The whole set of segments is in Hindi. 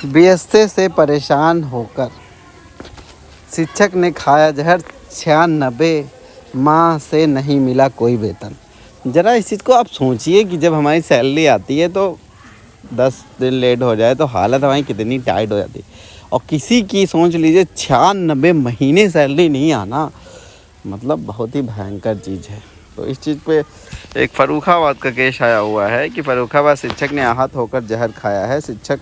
बीएसए से परेशान होकर शिक्षक ने खाया जहर, 96 माह से नहीं मिला कोई वेतन। ज़रा इस चीज़ को आप सोचिए कि जब हमारी सैलरी आती है तो 10 दिन लेट हो जाए तो हालत हमारी कितनी टाइट हो जाती है। और किसी की सोच लीजिए 96 महीने सैलरी नहीं आना, मतलब बहुत ही भयंकर चीज़ है। तो इस चीज़ पे एक फर्रुखाबाद का केस आया हुआ है कि फर्रुखाबाद शिक्षक ने आहत होकर जहर खाया है। शिक्षक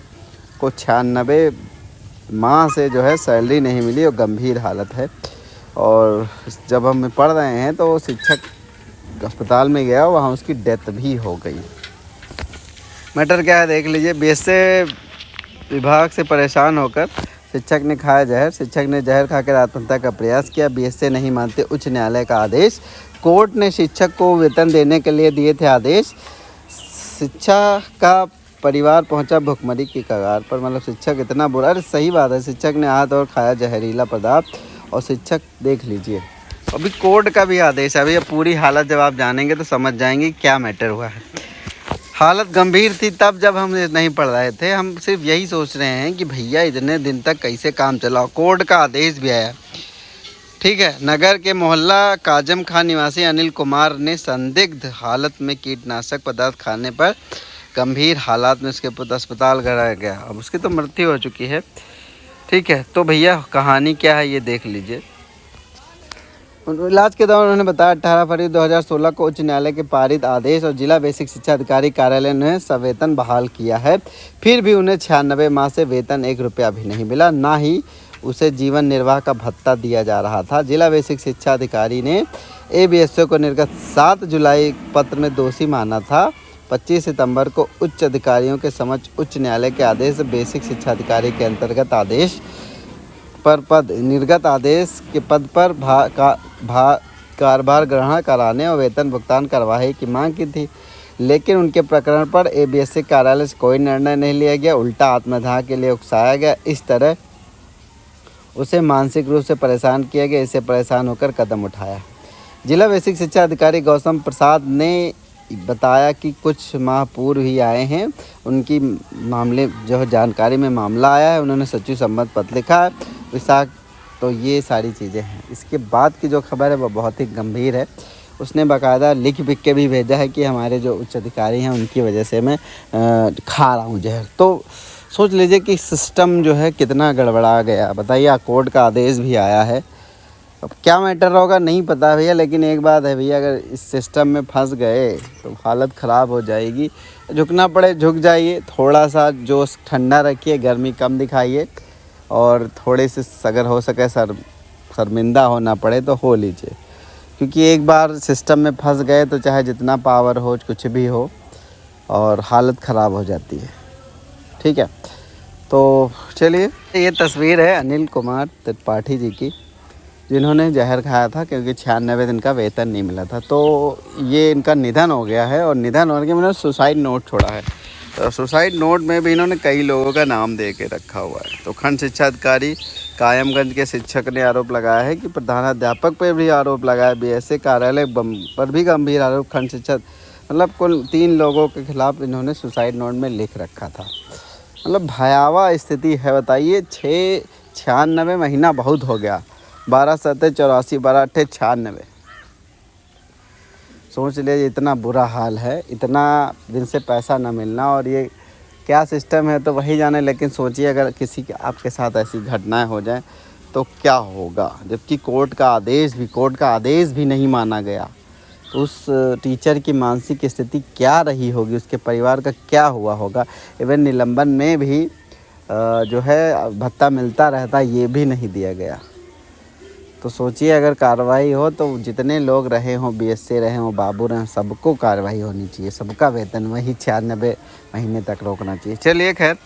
को 96 माह से जो है सैलरी नहीं मिली और गंभीर हालत है। और जब हम पढ़ रहे हैं तो शिक्षक अस्पताल में गया, वहाँ उसकी डेथ भी हो गई। मैटर क्या है देख लीजिए। बीएसए विभाग से परेशान होकर शिक्षक ने खाया जहर। शिक्षक ने जहर खाकर आत्महत्या का प्रयास किया। बीएसए नहीं मानते उच्च न्यायालय का आदेश। कोर्ट ने शिक्षक को वेतन देने के लिए दिए थे आदेश। शिक्षा का परिवार पहुंचा भुखमरी की कगार पर। मतलब शिक्षक इतना बुरा, अरे सही बात है, शिक्षक ने हाथ और खाया जहरीला पदार्थ और शिक्षक देख लीजिए। अभी कोर्ट का भी आदेश है। अभी ये पूरी हालत जब आप जानेंगे तो समझ जाएंगे क्या मैटर हुआ है। हालत गंभीर थी तब जब हम नहीं पढ़ रहे थे। हम सिर्फ यही सोच रहे हैं कि भैया इतने दिन तक कैसे काम चला। कोर्ट का आदेश भी आया, ठीक है। नगर के मोहल्ला काजम खान निवासी अनिल कुमार ने संदिग्ध हालत में कीटनाशक पदार्थ खाने पर गंभीर हालात में उसके पुत्र अस्पताल कराया गया। अब उसकी तो मृत्यु हो चुकी है, ठीक है। तो भैया कहानी क्या है ये देख लीजिए। इलाज के दौरान उन्होंने बताया 18 फरवरी 2016 को उच्च न्यायालय के पारित आदेश और जिला बेसिक शिक्षा अधिकारी कार्यालय ने सवेतन बहाल किया है। फिर भी उन्हें 96 माह से वेतन 1 रुपया भी नहीं मिला, ना ही उसे जीवन निर्वाह का भत्ता दिया जा रहा था। जिला बेसिक शिक्षा अधिकारी ने एबीएसओ को निर्गत 7 जुलाई पत्र में दोषी माना था। 25 सितंबर को उच्च अधिकारियों के समक्ष उच्च न्यायालय के आदेश बेसिक शिक्षा अधिकारी के अंतर्गत आदेश पर पद निर्गत आदेश के पद पर कार्यभार ग्रहण कराने और वेतन भुगतान कार्यवाही की मांग की थी, लेकिन उनके प्रकरण पर एबीएसए कार्यालय से कोई निर्णय नहीं लिया गया। उल्टा आत्मदाह के लिए उकसाया गया। इस तरह उसे मानसिक रूप से परेशान किया गया। इससे परेशान होकर कदम उठाया। जिला बेसिक शिक्षा अधिकारी गौतम प्रसाद ने बताया कि कुछ माह पूर्व ही आए हैं, उनकी मामले जो है जानकारी में मामला आया है, उन्होंने सचिव संबंध पत्र लिखा है विशाख। तो ये सारी चीज़ें हैं। इसके बाद की जो खबर है वो बहुत ही गंभीर है। उसने बाकायदा लिख के भी भेजा है कि हमारे जो उच्च अधिकारी हैं उनकी वजह से मैं खा रहा हूँ जहर। तो सोच लीजिए कि सिस्टम जो है कितना गड़बड़ा गया। बताइए, कोर्ट का आदेश भी आया है। अब क्या मैटर होगा नहीं पता भैया, लेकिन एक बात है भैया, अगर इस सिस्टम में फंस गए तो हालत ख़राब हो जाएगी। झुकना पड़े झुक जाइए, थोड़ा सा जोश ठंडा रखिए, गर्मी कम दिखाइए और थोड़े से अगर हो सके शर्मिंदा होना पड़े तो हो लीजिए, क्योंकि एक बार सिस्टम में फंस गए तो चाहे जितना पावर हो कुछ भी हो और हालत ख़राब हो जाती है, ठीक है। तो चलिए, ये तस्वीर है अनिल कुमार त्रिपाठी जी की, जिन्होंने जहर खाया था क्योंकि 96 दिन का वेतन नहीं मिला था। तो ये इनका निधन हो गया है और निधन होने के इन्होंने सुसाइड नोट छोड़ा है। तो सुसाइड नोट में भी इन्होंने कई लोगों का नाम दे के रखा हुआ है। तो खंड शिक्षा अधिकारी कायमगंज के शिक्षक ने आरोप लगाया है कि प्रधानाध्यापक पर भी आरोप लगाया। बीएसए कार्यालय पर भी गंभीर आरोप। खंड शिक्षा मतलब कुल 3 लोगों के खिलाफ इन्होंने सुसाइड नोट में लिख रखा था। मतलब भयावह स्थिति है। बताइए, 96 महीना बहुत हो गया। 12 7 84 12 8 96। सोच लीजिए इतना बुरा हाल है, इतना दिन से पैसा ना मिलना, और ये क्या सिस्टम है तो वही जाने। लेकिन सोचिए अगर किसी के आपके साथ ऐसी घटनाएं हो जाएं तो क्या होगा, जबकि कोर्ट का आदेश भी नहीं माना गया। तो उस टीचर की मानसिक स्थिति क्या रही होगी, उसके परिवार का क्या हुआ होगा। इवन निलंबन में भी जो है भत्ता मिलता रहता, ये भी नहीं दिया गया। तो सोचिए अगर कार्रवाई हो तो जितने लोग रहे हों, बीएसए रहे हों, बाबू रहे, सबको कार्रवाई होनी चाहिए। सबका वेतन वही 96 महीने तक रोकना चाहिए। चलिए खैर,